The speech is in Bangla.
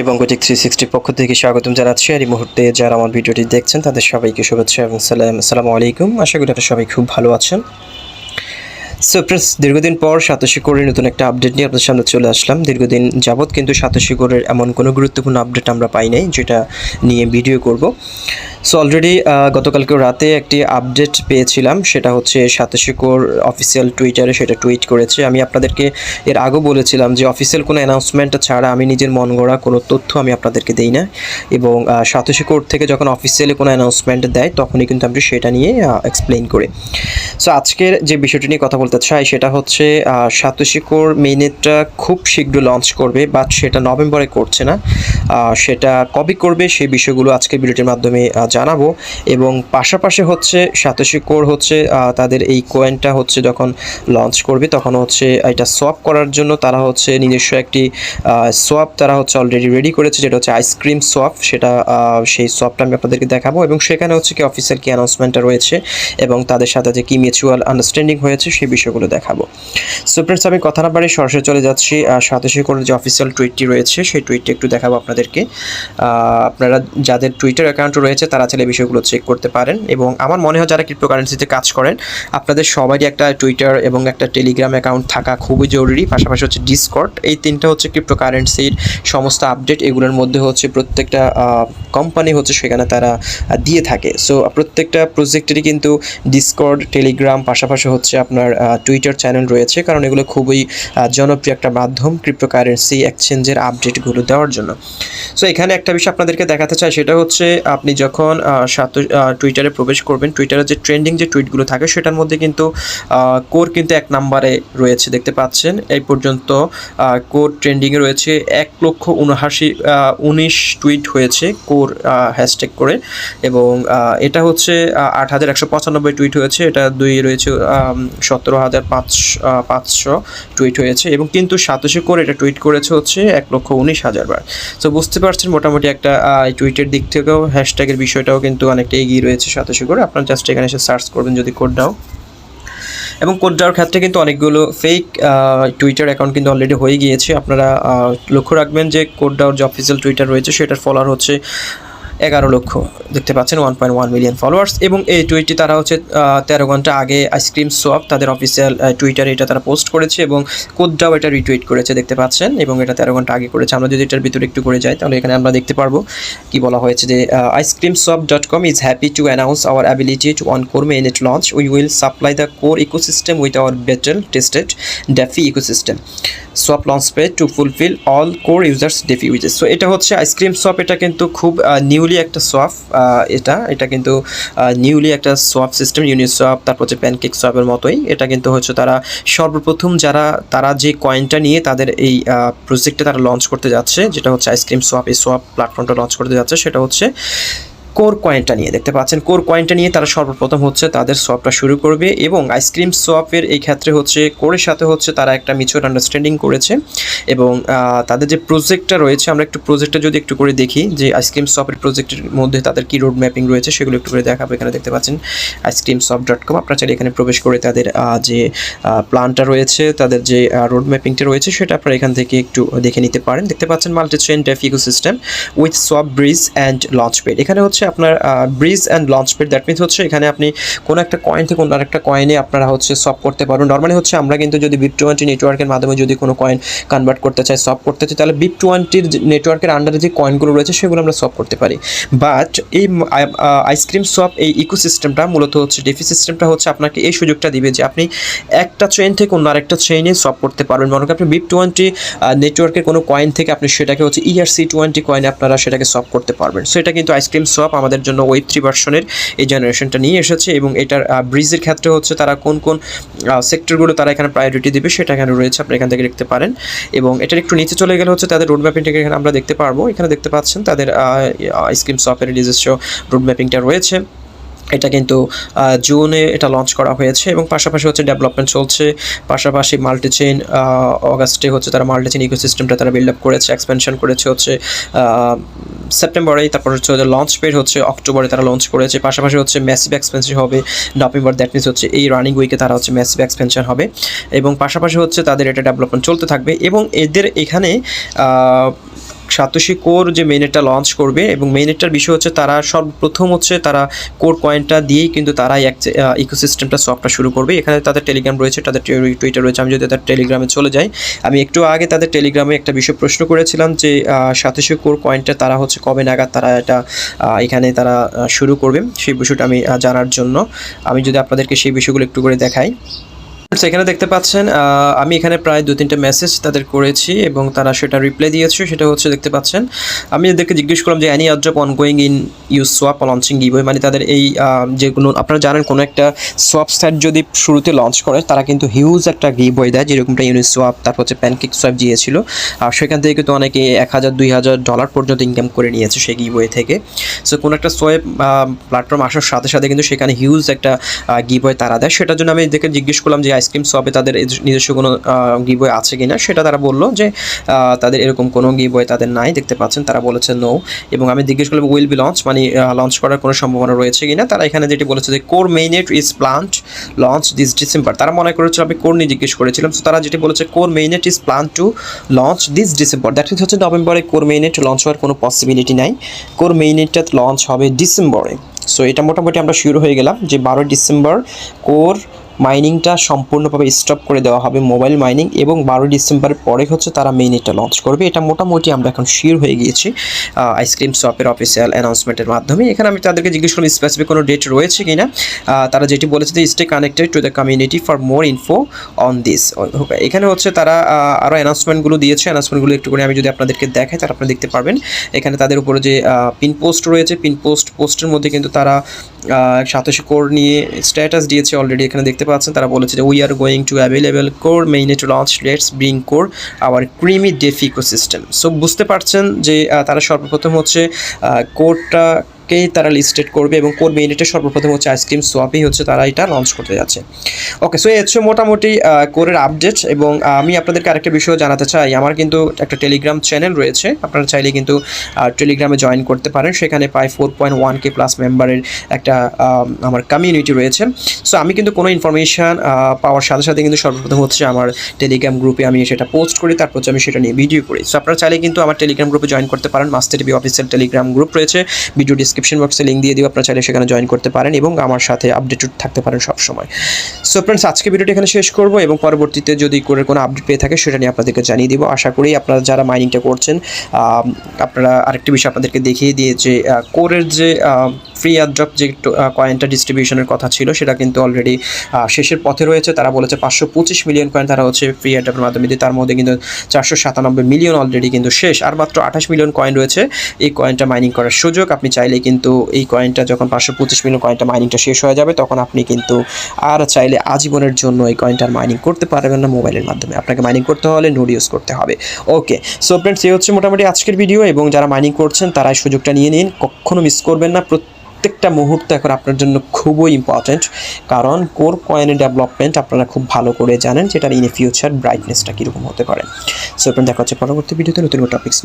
এবং গতিক 360 পক্ষ থেকে স্বাগতম জানাচ্ছি। আর এই মুহূর্তে যারা আমার ভিডিওটি দেখছেন তাদের সবাইকে শুভেচ্ছা এবং আসসালামু আলাইকুম। আশা করি আপনারা সবাই খুব ভালো আছেন। সো ফ্রেন্ডস, দীর্ঘদিন পর সাতোশি কোরের নতুন একটা আপডেট নিয়ে আপনাদের সামনে চলে আসলাম। দীর্ঘদিন যাবৎ কিন্তু সাতোশি কোরের এমন কোনো গুরুত্বপূর্ণ আপডেট আমরা পাই নাই যেটা নিয়ে ভিডিও করব। সো অলরেডি গতকালকে রাতে একটি আপডেট পেয়েছিলাম, সেটা হচ্ছে সাতোশি কোর অফিসিয়াল টুইটারে সেটা টুইট করেছে। আমি আপনাদেরকে এর আগেও বলেছিলাম যে অফিসিয়াল কোনো অ্যানাউন্সমেন্ট ছাড়া আমি নিজের মন গড়া কোনো তথ্য আমি আপনাদেরকে দিই না, এবং সাতোশি কোর থেকে যখন অফিসিয়ালি কোনো অ্যানাউন্সমেন্ট দেয় তখনই কিন্তু আমি সেটা নিয়ে এক্সপ্লেইন করি। সো আজকের যে বিষয়টি নিয়ে কথা বলতে চাই সেটা হচ্ছে সাতোশি কোর মেইনেটটা খুব শীঘ্র লঞ্চ করবে, বাট সেটা নভেম্বরে করছে না। সেটা কবে করবে সেই বিষয়গুলো আজকের ভিডিওটির মাধ্যমে জানাবো। এবং পাশাপাশি হচ্ছে সাতোশি কোর হচ্ছে তাদের এই কয়েনটা হচ্ছে যখন লঞ্চ করবে তখন হচ্ছে এটা সোয়াপ করার জন্য তারা হচ্ছে নিজস্ব একটি সোয়াপ তারা হচ্ছে অলরেডি রেডি করেছে, যেটা হচ্ছে আইসক্রিম সোয়াপ। সেটা সেই সোয়াপটা আমি আপনাদেরকে দেখাবো এবং সেখানে হচ্ছে কি অফিসিয়াল কি অ্যানাউন্সমেন্টটা রয়েছে এবং তাদের সাথে যে কি মিউচুয়াল আন্ডারস্ট্যান্ডিং হয়েছে সেই বিষয়গুলো দেখাবো। সো ফ্রেন্ডস, আমি কথা না বাড়িয়ে সরাসরি চলে যাচ্ছি সাতোশি কোরের যে অফিসিয়াল টুইটটি রয়েছে সেই টুইটটি একটু দেখাবো আপনাদেরকে। আপনারা যাদের টুইটার অ্যাকাউন্ট রয়েছে তারা চাইলে বিষয়গুলো চেক করতে পারেন। এবং আমার মনে হয় যারা ক্রিপ্টোকারেন্সিতে কাজ করেন আপনাদের সবারই একটা টুইটার এবং একটা টেলিগ্রাম অ্যাকাউন্ট থাকা খুবই জরুরি। পাশাপাশি হচ্ছে ডিসকর্ড, এই তিনটা হচ্ছে ক্রিপ্টোকারেন্সির সমস্ত আপডেট এগুলোর মধ্যে হচ্ছে প্রত্যেকটা কোম্পানি হচ্ছে সেখানে তারা দিয়ে থাকে। সো প্রত্যেকটা প্রজেক্টেরই কিন্তু ডিসকর্ড, টেলিগ্রাম, পাশাপাশি হচ্ছে আপনার টুইটার চ্যানেল রয়েছে, কারণ এগুলো খুবই জনপ্রিয় একটা মাধ্যম ক্রিপ্টোকারেন্সি এক্সচেঞ্জের আপডেটগুলো দেওয়ার জন্য। সো এখানে একটা বিষয় আপনাদেরকে দেখাতে চাই, সেটা হচ্ছে আপনি যখন টুইটারে প্রবেশ করবেন, টুইটারে যে ট্রেন্ডিং যে টুইটগুলো থাকে সেটার মধ্যে কিন্তু কোর কিন্তু 1 নম্বরে রয়েছে, দেখতে পাচ্ছেন। এই পর্যন্ত কোর ট্রেন্ডিংয়ে রয়েছে 1,79,19 টুইট হয়েছে কোর হ্যাশট্যাগ করে, এবং এটা হচ্ছে 8,195 টুইট হয়েছে, এটা 2 রয়েছে 17,500 টুইট হয়েছে, এবং কিন্তু সাতোশি কোর এটা টুইট করেছে হচ্ছে 1,19,000 বার। সো বুঝতে পারছেন মোটামুটি একটা টুইটের দিক থেকেও হ্যাশট্যাগের বিষয়টাও কিন্তু অনেকটা এগিয়ে রয়েছে সাতোশি কোর। আপনারা জাস্ট এখানে এসে সার্চ করবেন যদি কোড দাও, এবং কোড দেওয়ার ক্ষেত্রে কিন্তু অনেকগুলো ফেক টুইটার অ্যাকাউন্ট কিন্তু অলরেডি হয়ে গিয়েছে। আপনারা লক্ষ্য রাখবেন যে কোড দেওয়ার যে অফিসিয়াল টুইটার রয়েছে সেটার ফলোয়ার হচ্ছে 11 লক্ষ, দেখতে পাচ্ছেন 1.1 মিলিয়ন ফলোয়ার্স। এবং এই টুইটটি তারা হচ্ছে 13 ঘন্টা আগে আইসক্রিম সোয়াপ তাদের অফিসিয়াল টুইটারে এটা তারা পোস্ট করেছে, এবং কোডটাও এটা রিটুইট করেছে, দেখতে পাচ্ছেন। এবং এটা 13 ঘন্টা আগে করেছে। আমরা যদি এটার ভিতরে একটু করে যাই তাহলে এখানে আমরা দেখতে পারবো কি বলা হয়েছে যে icecreamswap.com is happy to announce our ability to on core mainnet launch. We will supply the core ecosystem with our battle tested DeFi ecosystem swap launchpad to fulfill all core users DeFi wishes. So এটা হচ্ছে আইসক্রিম সোয়াপ, এটা কিন্তু খুব নিউলি একটা সোয়াপ, এটা কিন্তু নিউলি একটা সোয়াপ সিস্টেম, ইউনিসোয়াপ তারপর হচ্ছে প্যানকেক সোয়াপের মতোই। এটা কিন্তু হচ্ছে তারা সর্বপ্রথম তারা যে কয়েনটা নিয়ে তাদের এই প্রজেক্টে তারা লঞ্চ করতে যাচ্ছে, যেটা হচ্ছে আইসক্রিম সোয়াপ, এই সোয়াপ প্ল্যাটফর্মটা লঞ্চ করতে যাচ্ছে, সেটা হচ্ছে কোর কয়েনটা নিয়ে, দেখতে পাচ্ছেন। কোর কয়েনটা নিয়ে তারা সর্বপ্রথম হচ্ছে তাদের সোয়াপটা শুরু করবে, এবং আইসক্রিম সোয়াপের এই ক্ষেত্রে হচ্ছে কোরের সাথে হচ্ছে তারা একটা মিউচুয়াল আন্ডারস্ট্যান্ডিং করেছে। এবং তাদের যে প্রজেক্টটা রয়েছে, আমরা একটু প্রজেক্টটা যদি একটু করে দেখি যে আইসক্রিম সোয়াপের প্রজেক্টের মধ্যে তাদের কি রোড ম্যাপিং রয়েছে সেগুলো একটু করে দেখাবো। এখানে দেখতে পাচ্ছেন icecreamswap.com, আপনারা চাইলে এখানে প্রবেশ করে তাদের যে প্ল্যানটা রয়েছে, তাদের যে রোড ম্যাপিংটা রয়েছে সেটা আপনারা এখান থেকে একটু দেখে নিতে পারেন। দেখতে পাচ্ছেন multi chain DeFi ecosystem with swap bridge and launchpad. এখানে হচ্ছে আপনার bridge and launchpad, that means হচ্ছে এখানে আপনি কোনো একটা কয়েন থেকে অন্য একটা কয়েনে আপনারা হচ্ছে সোয়াপ করতে পারবেন। নর্মালি হচ্ছে আমরা কিন্তু যদি BIT20 নেটওয়ার্কের মাধ্যমে যদি কোনো কয়েন কনভার্ট করতে চাই, সোয়াপ করতে চাই, তাহলে BIT20 নেটওয়ার্কের আন্ডারে যে কয়েনগুলো রয়েছে সেগুলো আমরা সোয়াপ করতে পারি। বাট এই আইসক্রিম সোয়াপ এই ইকোসিস্টেমটা মূলত হচ্ছে ডেফি সিস্টেমটা হচ্ছে আপনাকে এই সুযোগটা দিবে যে আপনি একটা চেইন থেকে অন্য আরেকটা চেইনে সোয়াপ করতে পারবেন। মনে করেন আপনি BIT20 নেটওয়ার্কের কোনো কয়েন থেকে আপনি সেটাকে হচ্ছে ERC20 কয়েনে আপনারা সেটাকে সোয়াপ করতে পারবেন। সো এটা কিন্তু আইসক্রিম সোয়াপ আমাদের জন্য Web3 ভার্সনের এই জেনারেশনটা নিয়ে এসেছে, এবং এটার ব্রিজের ক্ষেত্রে হচ্ছে তারা কোন কোন সেক্টরগুলো তারা এখানে প্রায়োরিটি দেবে সেটা এখানে রয়েছে, আপনি এখান থেকে দেখতে পারেন। এবং এটার একটু নিচে চলে গেলে হচ্ছে তাদের রোড ম্যাপিংটাকে এখানে আমরা দেখতে পারবো। এখানে দেখতে পাচ্ছেন তাদের আইসক্রিম সোয়াপের নিজস্ব রোড ম্যাপিংটা রয়েছে। এটা কিন্তু জুনে এটা লঞ্চ করা হয়েছে, এবং পাশাপাশি হচ্ছে ডেভেলপমেন্ট চলছে। পাশাপাশি মাল্টিচেইন অগাস্টে হচ্ছে তারা মাল্টিচেইন ইকোসিস্টেমটা তারা বিল্ড আপ করেছে, এক্সপেনশন করেছে হচ্ছে সেপ্টেম্বরেই, তারপর হচ্ছে ওদের লঞ্চ পেড হচ্ছে অক্টোবরে তারা লঞ্চ করেছে। পাশাপাশি হচ্ছে ম্যাসিভ এক্সপেনশন হবে নভেম্বর, দ্যাট মিনস হচ্ছে এই রানিং উইকে তারা হচ্ছে ম্যাসিভ এক্সপেনশন হবে, এবং পাশাপাশি হচ্ছে তাদের এটা ডেভেলপমেন্ট চলতে থাকবে। এবং এদের এখানে সাতোশি কোর যে মেইনেটটা লঞ্চ করবে, এবং মেইনেটটার বিষয় হচ্ছে তারা সর্বপ্রথম হচ্ছে তারা কোর কয়েনটা দিয়েই কিন্তু তারাই এক ইকোসিস্টেমটা সফটটা শুরু করবে। এখানে তাদের টেলিগ্রাম রয়েছে, তাদের টুইটার রয়েছে। আমি যদি তাদের টেলিগ্রামে চলে যাই, আমি একটু আগে তাদের টেলিগ্রামে একটা বিষয় প্রশ্ন করেছিলাম যে সাতোশি কোর কয়েনটা তারা হচ্ছে কবে নাগাদ তারা এটা এখানে তারা শুরু করবে, সেই বিষয়টা আমি জানার জন্য আমি যদি আপনাদেরকে সেই বিষয়গুলো একটু করে দেখাই। এখানে দেখতে পাচ্ছেন আমি এখানে প্রায় 2-3টা মেসেজ তাদের করেছি এবং তারা সেটা রিপ্লাই দিয়েছে। সেটা হচ্ছে দেখতে পাচ্ছেন, আমি এদেরকে জিজ্ঞেস করলাম যে any airdrop ongoing in U swap launching giveaway, মানে তাদের এই যেগুলো আপনারা জানেন কোনো একটা সোয়াপ সাইট যদি শুরুতে লঞ্চ করে তারা কিন্তু হিউজ একটা গিভওয়ে দেয়, যেরকমটা ইউনিসোয়াপ, তারপর হচ্ছে প্যানকেক সোয়াপ দিয়েছিল। আর সেখান থেকে কিন্তু অনেকে $1000-2000 পর্যন্ত ইনকাম করে নিয়েছে সেই গিভওয়ে থেকে। সো কোনো একটা সোয়াপ প্ল্যাটফর্ম আসার সাথে সাথে কিন্তু সেখানে হিউজ একটা গিভওয়ে তারা দেয়। সেটার জন্য আমি এদেরকে জিজ্ঞেস করলাম যে আইসক্রিম শপে তাদের নিজস্ব কোনো গিভওয়ে আছে কিনা, সেটা তারা বললো যে তাদের এরকম কোনো গিভওয়ে তাদের নাই, দেখতে পাচ্ছেন তারা বলেছে নো। এবং আমি জিজ্ঞেস করলাম উইল বি লঞ্চ, মানে লঞ্চ করার কোনো সম্ভাবনা রয়েছে কিনা। তারা এখানে যেটি বলেছে যে Core mainnet is planned launch this December. তারা মনে করেছিল আমি কোর নিয়ে জিজ্ঞেস করেছিলাম। সো তারা যেটি বলেছে Core mainnet is plan to launch this December, that means হচ্ছে নভেম্বরে কোর মেইনেট লঞ্চ হওয়ার কোনো পসিবিলিটি নাই, কোর মেইনেটটা লঞ্চ হবে ডিসেম্বরে। সো এটা মোটামুটি আমরা শিওর হয়ে গেলাম যে 12 ডিসেম্বর কোর মাইনিংটা সম্পূর্ণভাবে স্টপ করে দেওয়া হবে, মোবাইল মাইনিং, এবং 12 ডিসেম্বরের পরে হচ্ছে তারা মেইনেটটা লঞ্চ করবে। এটা মোটামুটি আমরা এখন শিওর হয়ে গিয়েছি আইসক্রিম শপের অফিসিয়াল অ্যানাউন্সমেন্টের মাধ্যমে। এখানে আমি তাদেরকে জিজ্ঞেস করলাম স্পেসিফিক কোনো ডেট রয়েছে কিনা। তারা যেটি বলেছে যে stay connected to the community for more info on this. এখানে হচ্ছে তারা আরও অ্যানাউন্সমেন্টগুলো দিয়েছে, অ্যানাউন্সমেন্টগুলো একটু করে আমি যদি আপনাদেরকে দেখাই তাহলে আপনারা দেখতে পারবেন। এখানে তাদের উপরে যে পিন পোস্ট রয়েছে, পিন পোস্টের মধ্যে কিন্তু তারা সাতোশি কোর নিয়ে স্ট্যাটাস দিয়েছে অলরেডি। এখানে দেখতে পাচ্ছেন তারা বলেছে যে we are going to available Core mainnet launch, let's bring Core our creamy def ecosystem. So বুঝতে পারছেন যে তারা সর্বপ্রথম হচ্ছে কোরটাকেই তারা লিস্টেড করবে, এবং কোর মেইনেটে সর্বপ্রথম হচ্ছে আইসক্রিম সোয়াপেই হচ্ছে তারা এটা লঞ্চ করতে যাচ্ছে। ওকে, সো এই হচ্ছে মোটামুটি কোরের আপডেট। এবং আমি আপনাদেরকে আরেকটা বিষয় জানাতে চাই, আমার কিন্তু একটা টেলিগ্রাম চ্যানেল রয়েছে, আপনারা চাইলে কিন্তু টেলিগ্রামে জয়েন করতে পারেন। সেখানে প্রায় 4.1K প্লাস মেম্বারের একটা আমার কমিউনিটি রয়েছে। সো আমি কিন্তু কোনো ইনফরমেশান পাওয়ার সাথে সাথে কিন্তু সর্বপ্রথম হচ্ছে আমার টেলিগ্রাম গ্রুপে আমি সেটা পোস্ট করি, তারপর হচ্ছে আমি সেটা নিয়ে ভিডিও করি। সো আপনারা চাইলে কিন্তু আমার টেলিগ্রাম গ্রুপে জয়েন করতে পারেন। Master TV official Telegram group রয়েছে, ভিডিও ডিসক্রিপশন বক্সে লিঙ্ক দিয়ে দিও, আপনারা চাইলে সেখানে জয়েন করতে পারেন এবং আমার সাথে আপডেটেড থাকতে পারেন সবসময়। সো ফ্রেন্ডস, আজকে ভিডিওটি এখানে শেষ করবো, এবং পরবর্তীতে যদি কোরের কোনো আপডেট পেয়ে থাকে সেটা নিয়ে আপনাদেরকে জানিয়ে দিব। আশা করি আপনারা যারা মাইনিংটা করছেন, আপনারা আরেকটি বিষয় আপনাদেরকে দেখিয়ে দিয়ে যে কোরের যে ফ্রি এয়ারড্রপ যে কয়েনটা ডিস্ট্রিবিউশনের কথা ছিল সেটা কিন্তু অলরেডি শেষের পথে রয়েছে। তারা বলেছে 525 মিলিয়ন কয়েন তারা হচ্ছে ফ্রি এয়ারড্রপের মাধ্যমে দিয়ে, তার মধ্যে কিন্তু 497 মিলিয়ন অলরেডি কিন্তু শেষ, আর মাত্র 28 মিলিয়ন কয়েন রয়েছে এই কয়েনটা মাইনিং করার সুযোগ। আপনি চাইলে কিন্তু এই কয়েনটা যখন 525 মিলিয়ন কয়েনটা মাইনিংটা শেষ হয়ে যাবে তখন আপনি কিন্তু আর চাইলে আজীবনের জন্য এই কয়েনটার মাইনিং করতে পারবেন না মোবাইলের মাধ্যমে, আপনাকে মাইনিং করতে হলে নোড ইউজ করতে হবে। ওকে, সো ফ্রেন্ডস, এই হচ্ছে মোটামুটি আজকের ভিডিও, এবং যারা মাইনিং করছেন তারা এই সুযোগটা নিয়ে নিন, কখনো মিস করবেন না। প্রত্যেকটা মুহূর্ত এখন আপনার জন্য খুবই ইম্পর্ট্যান্ট, কারণ কোর কয়েনের ডেভেলপমেন্ট আপনারা খুব ভালো করে জানেন যেটার ইন ফিউচার ব্রাইটনেসটা কীরকম হতে পারে। সো ফ্রেন্ড, দেখা হচ্ছে পরবর্তী ভিডিওতে নতুন টপিক্স নিয়ে।